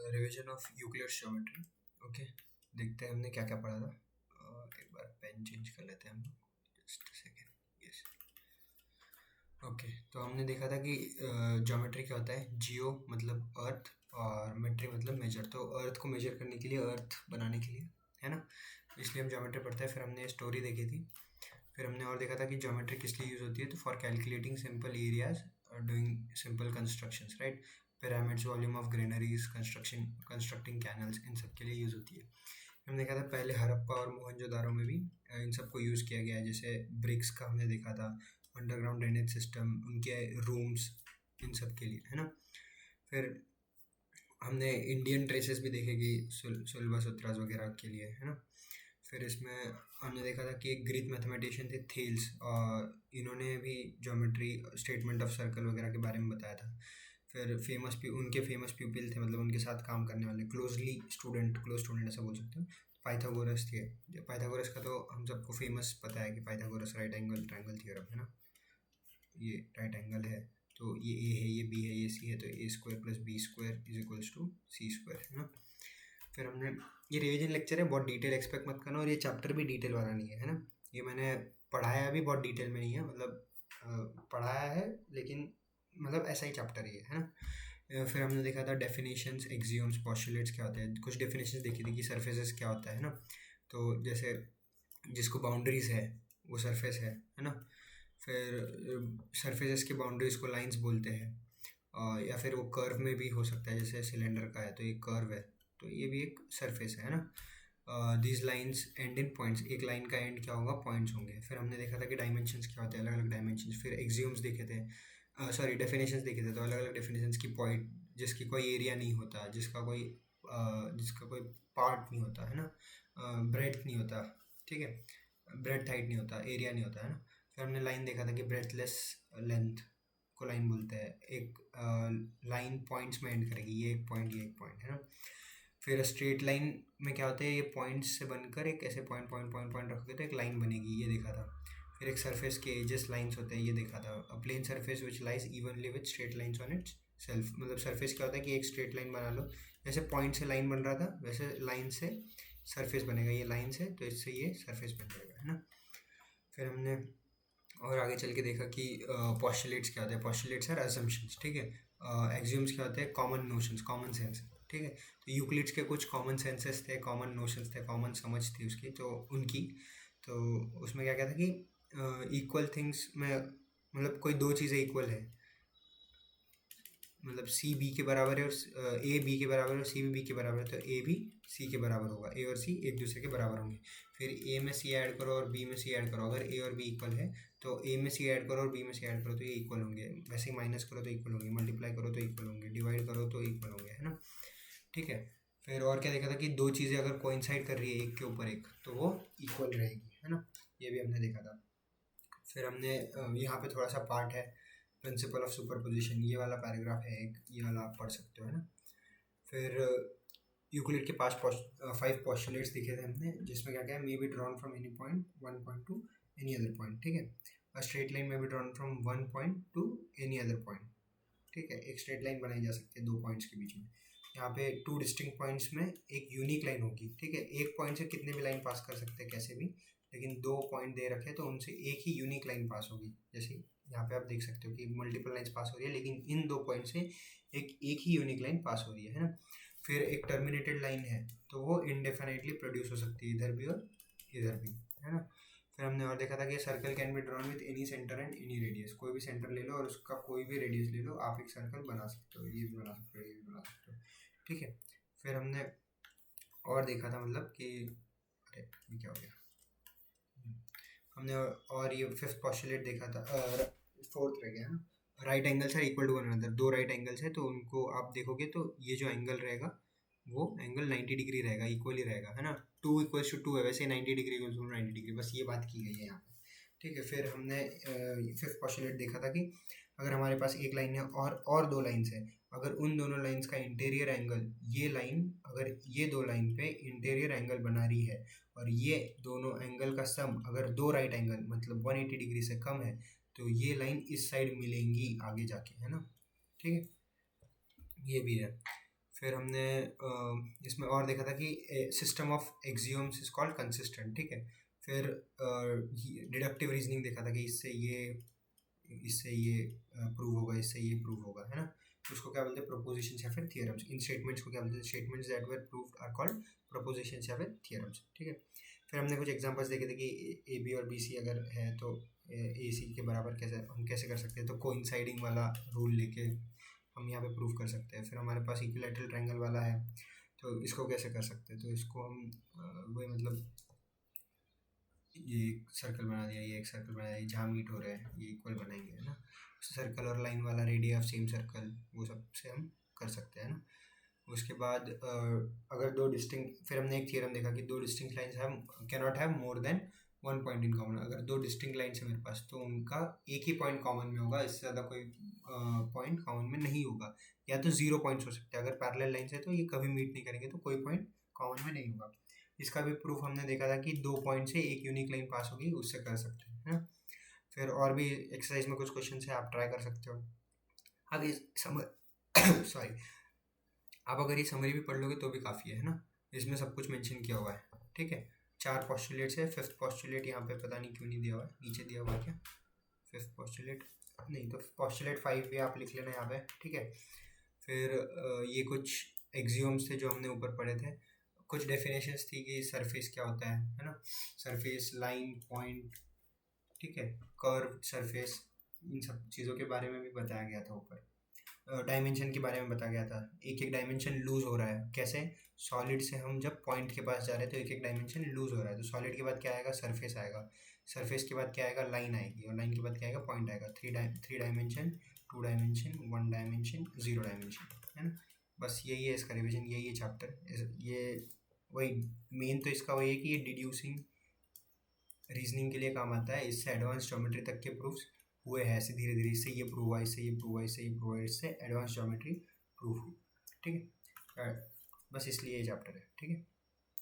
Revision of Euclid's geometry. Okay, देखते हैं हमने क्या क्या पढ़ा था। एक बार पेन चेंज कर लेते हैं हम लोग, जस्ट सेकेंड। Yes, okay. तो हमने देखा था कि ज्योमेट्री क्या होता है। जियो मतलब अर्थ और मेट्री मतलब मेजर। तो अर्थ को मेजर करने के लिए, अर्थ बनाने के लिए, है ना, इसलिए हम ज्योमेट्री पढ़ते हैं। फिर हमने स्टोरी देखी थी। फिर हमने और देखा था कि ज्योमेट्री किस लिए यूज़ होती है। तो फॉर कैलकुलेटिंग सिंपल एरियाज और doing simple constructions, right. Pyramids, volume of granaries, constructing canals, इन सब के लिए यूज़ होती है। हमने देखा था पहले हड़प्पा और मोहनजोदारो में भी इन सबको यूज़ किया गया है। जैसे ब्रिक्स का हमने देखा था, अंडरग्राउंड ड्रेनेज सिस्टम, उनके रूम्स, इन सब के लिए, है ना। फिर हमने इंडियन ट्रेसेस भी देखे कि सुलभा सूत्रास वगैरह के लिए, है ना। फिर इसमें हमने देखा था कि एक ग्रीक मैथमेटिशियन थे थेल्स, और इन्होंने भी ज्योमेट्री, स्टेटमेंट ऑफ सर्कल वगैरह के बारे में बताया था। फिर उनके फेमस प्यूपिल थे, मतलब उनके साथ काम करने वाले, क्लोज स्टूडेंट ऐसा बोल सकते हो, पाइथागोरस थे। पाइथागोरस का तो हम सबको फेमस पता है कि Pythagoras right angle triangle theorem, है ना। ये राइट एंगल है, तो ये ए है, ये बी है, ये सी है, तो A square plus B square is equals to C square, है ना। फिर हमने, ये रिवीजन लेक्चर है, बहुत डिटेल एक्सपेक्ट मत करना, और ये चैप्टर भी डिटेल वाला नहीं है ना। ये मैंने पढ़ाया भी बहुत डिटेल में नहीं है, मतलब पढ़ाया है लेकिन मतलब ऐसा ही चैप्टर ही है ना। फिर हमने देखा था डेफिनेशंस, एक्सियोम्स, पोस्टुलेट्स क्या होते हैं। कुछ डेफिनेशंस देखी थी कि सरफेसेस क्या होता है ना। तो जैसे जिसको बाउंड्रीज है वो सरफेस है ना। फिर सरफेसेस की बाउंड्रीज को लाइंस बोलते हैं। या फिर वो कर्व में भी हो सकता है, जैसे सिलेंडर का है तो ये कर्व है, तो ये भी एक सरफेस है ना। These lines and in points, एक लाइन का एंड क्या होगा, पॉइंट्स होंगे। फिर हमने देखा था कि डायमेंशंस क्या होते हैं, अलग अलग डायमेंशंस। फिर एक्सियोम्स देखे थे, सॉरी डेफिनेशंस देखे थे। तो अलग अलग डेफिनेशंस की पॉइंट, जिसकी कोई एरिया नहीं होता, जिसका कोई पार्ट नहीं होता, है ना, ब्रेड्थ नहीं होता, ठीक है, ब्रेड्थ हाइट नहीं होता, एरिया नहीं होता, है ना। फिर हमने लाइन देखा था कि ब्रेथलेस लेंथ को लाइन बोलते हैं। एक लाइन पॉइंट्स में एंड करेगी, ये एक पॉइंट, ये एक पॉइंट, है ना। फिर स्ट्रेट लाइन में क्या होता है, ये पॉइंट्स से बनकर एक ऐसे पॉइंट पॉइंट पॉइंट पॉइंट रखोगे तो एक लाइन बनेगी, ये देखा था। फिर एक सरफेस के एजेस लाइंस होते हैं, ये देखा था। A plane surface which lies evenly with straight lines on its self, मतलब सरफेस क्या होता है कि एक स्ट्रेट लाइन बना लो, जैसे पॉइंट से लाइन बन रहा था वैसे लाइन से सरफेस बनेगा। ये लाइन से, तो इससे ये सरफेस बन जाएगा, है ना। फिर हमने और आगे चल के देखा कि पोस्टुलेट्स क्या होते हैं। पोस्टुलेट्स आर असम्पशंस, ठीक है। एक्सियोम्स क्या होते हैं, कॉमन नोशंस, कॉमन सेंस, ठीक है। तो यूक्लिड्स के कुछ कॉमन सेंसेस थे, कॉमन नोशंस थे, कॉमन समझ थी उसकी, तो उनकी, तो उसमें क्या क्या था कि इक्वल थिंग्स में, मतलब कोई दो चीज़ें इक्वल है, मतलब सी बी के बराबर है और ए बी के बराबर है और सी भी बी के बराबर है, तो ए भी सी के बराबर होगा, ए और सी एक दूसरे के बराबर होंगे। फिर ए में सी ऐड करो और बी में सी ऐड करो, अगर ए और बी इक्वल है तो ए में सी ऐड करो और बी में सी ऐड करो तो ये इक्वल होंगे। वैसे ही माइनस करो तो इक्वल होंगे, मल्टीप्लाई करो तो इक्वल होंगे, डिवाइड करो तो इक्वल होंगे, है ना, ठीक है। फिर और क्या देखा था कि दो चीज़ें अगर कोइंसाइड कर रही है एक के ऊपर एक तो वो इक्वल रहेगी, है ना, ये भी हमने देखा था। फिर हमने यहाँ पे थोड़ा सा पार्ट है, प्रिंसिपल ऑफ सुपरपोजिशन, ये वाला पैराग्राफ है एक, ये वाला आप पढ़ सकते हो, है ना। फिर यूक्लिड के पास 5 पोस्टुलेट्स दिखे थे हमने, जिसमें क्या क्या है, may be drawn from any point 1 point two any other point, ठीक है। अ स्ट्रेट लाइन में be drawn from 1 point two any other point, ठीक है। एक स्ट्रेट लाइन बनाई जा सकती है दो पॉइंट्स के बीच में। यहाँ पे 2 डिस्टिंक्ट पॉइंट्स में एक यूनिक लाइन होगी, ठीक है। एक पॉइंट से कितने भी लाइन पास कर सकते हैं कैसे भी, लेकिन 2 पॉइंट दे रखे तो उनसे एक ही यूनिक लाइन पास होगी। जैसे यहाँ पे आप देख सकते हो कि मल्टीपल लाइन्स पास हो रही है, लेकिन इन 2 पॉइंट से एक ही यूनिक लाइन पास हो रही है ना। फिर एक टर्मिनेटेड लाइन है तो वो इनडेफिनेटली प्रोड्यूस हो सकती है इधर भी और इधर भी, है ना। फिर हमने और देखा था कि circle can be drawn with any centre and any radius, कोई भी सेंटर ले लो और उसका कोई भी रेडियस ले लो, आप एक सर्कल बना सकते हो, ये भी बना सकते हो, ये भी बना सकते हो, ठीक है। फिर हमने और देखा था, मतलब कि अरे ये क्या हो गया, हमने और ये 5th पोस्टुलेट देखा था, 4th रह गया है ना। Right angles are equal to one another, दो राइट एंगल्स है तो उनको आप देखोगे तो ये जो एंगल रहेगा वो एंगल 90 डिग्री रहेगा, इक्वल ही रहेगा, है ना। 2 इक्वल्स टू 2 है, वैसे 90 डिग्री इक्वल्स टू 90 डिग्री, बस ये बात की गई है यहाँ पे, ठीक है। फिर हमने 5th पोस्टुलेट देखा था कि अगर हमारे पास एक लाइन है और दो लाइन्स है, अगर उन दोनों लाइन्स का इंटीरियर एंगल, ये लाइन अगर ये दो लाइन पे इंटीरियर एंगल बना रही है और ये दोनों एंगल का सम अगर दो राइट एंगल मतलब 180 डिग्री से कम है तो ये लाइन इस साइड मिलेंगी आगे जाके, है ना, ठीक है, ये भी है। फिर हमने इसमें और देखा था कि system of axioms is called consistent, ठीक है। फिर डिडक्टिव रीजनिंग देखा था कि इससे ये प्रूव होगा, इससे ये प्रूव होगा, है ना। तो उसको क्या बोलते हैं, प्रोपोजिशंस या फिर थियरम्स। इन स्टेटमेंट्स को क्या बोलते हैं, statements that were proved are called propositions या फिर थियरम्स, ठीक है। फिर हमने कुछ एग्जांपल्स देखे थे कि ए बी और बी सी अगर है तो ए सी के बराबर कैसे कर सकते हैं, तो कोइंसाइडिंग वाला रूल लेके हम यहाँ पे प्रूव कर सकते हैं। फिर हमारे पास इक्विलैटरल ट्रायंगल वाला है, तो इसको कैसे कर सकते हैं, तो इसको हम वही मतलब ये एक सर्कल बना दिया, ये एक सर्कल बना दिया, जहाँ मीट हो रहे हैं ये इक्वल बनाएंगे, है ना। सर्कल और लाइन वाला रेडियस ऑफ सेम सर्कल, वो सब से हम कर सकते हैं ना। उसके बाद अगर फिर हमने एक थ्योरम देखा कि दो distinct lines have can not have more than one point in common. अगर दो डिस्टिंक्ट लाइन्स है मेरे पास तो उनका एक ही पॉइंट कॉमन में होगा, इससे ज़्यादा कोई पॉइंट कॉमन में नहीं होगा, या तो जीरो पॉइंट्स हो सकते हैं। अगर पैरेलल लाइन्स है तो ये कभी मीट नहीं करेंगे, तो कोई पॉइंट कॉमन में नहीं होगा। इसका भी प्रूफ हमने देखा था कि दो पॉइंट से एक यूनिक लाइन पास होगी, उससे कर सकते हैं, है ना। फिर और भी एक्सरसाइज में कुछ क्वेश्चन है, आप ट्राई कर सकते हो। अब ये सॉरी आप अगर ये समरी भी पढ़ लोगे तो भी काफ़ी है ना, इसमें सब कुछ मेंशन किया हुआ है, ठीक है। 4 पॉस्टुलेट्स है, 5th पॉस्टुलेट यहाँ पे पता नहीं क्यों नहीं दिया हुआ है, नीचे दिया हुआ है क्या, 5th पॉस्टुलेट नहीं, तो पॉस्टुलेट 5 भी आप लिख लेना यहाँ पे, ठीक है। फिर ये कुछ एक्सियोम्स थे जो हमने ऊपर पढ़े थे, कुछ डेफिनेशंस थी कि सरफेस क्या होता है ना, सरफेस, लाइन, पॉइंट, ठीक है, कर्व सरफेस, इन सब चीज़ों के बारे में भी बताया गया था ऊपर। डायमेंशन के बारे में बताया गया था, एक एक डायमेंशन लूज हो रहा है कैसे, सॉलिड से हम जब पॉइंट के पास जा रहे हैं तो एक एक डायमेंशन लूज हो रहा है, तो सॉलिड के बाद क्या आएगा, सरफेस आएगा, सरफेस के बाद क्या आएगा, लाइन आएगी, और लाइन के बाद क्या आएगा, पॉइंट आएगा। Three dimension, two dimension, one dimension, zero dimension, है ना। बस यही है इसका रिविजन, यही है चैप्टर। ये वही मेन तो इसका वही है कि ये डिड्यूसिंग रीजनिंग के लिए काम आता है, इससे एडवांस ज्योमेट्री तक के प्रूफ्स हुए हैं, ऐसे धीरे धीरे, इससे ये प्रूव हुआ, इससे ये प्रूव हुआ, इससे ये प्रूव हुआ, इससे एडवांस ज्योमेट्री प्रूफ हुई, ठीक है। बस इसलिए ये चैप्टर है, ठीक है।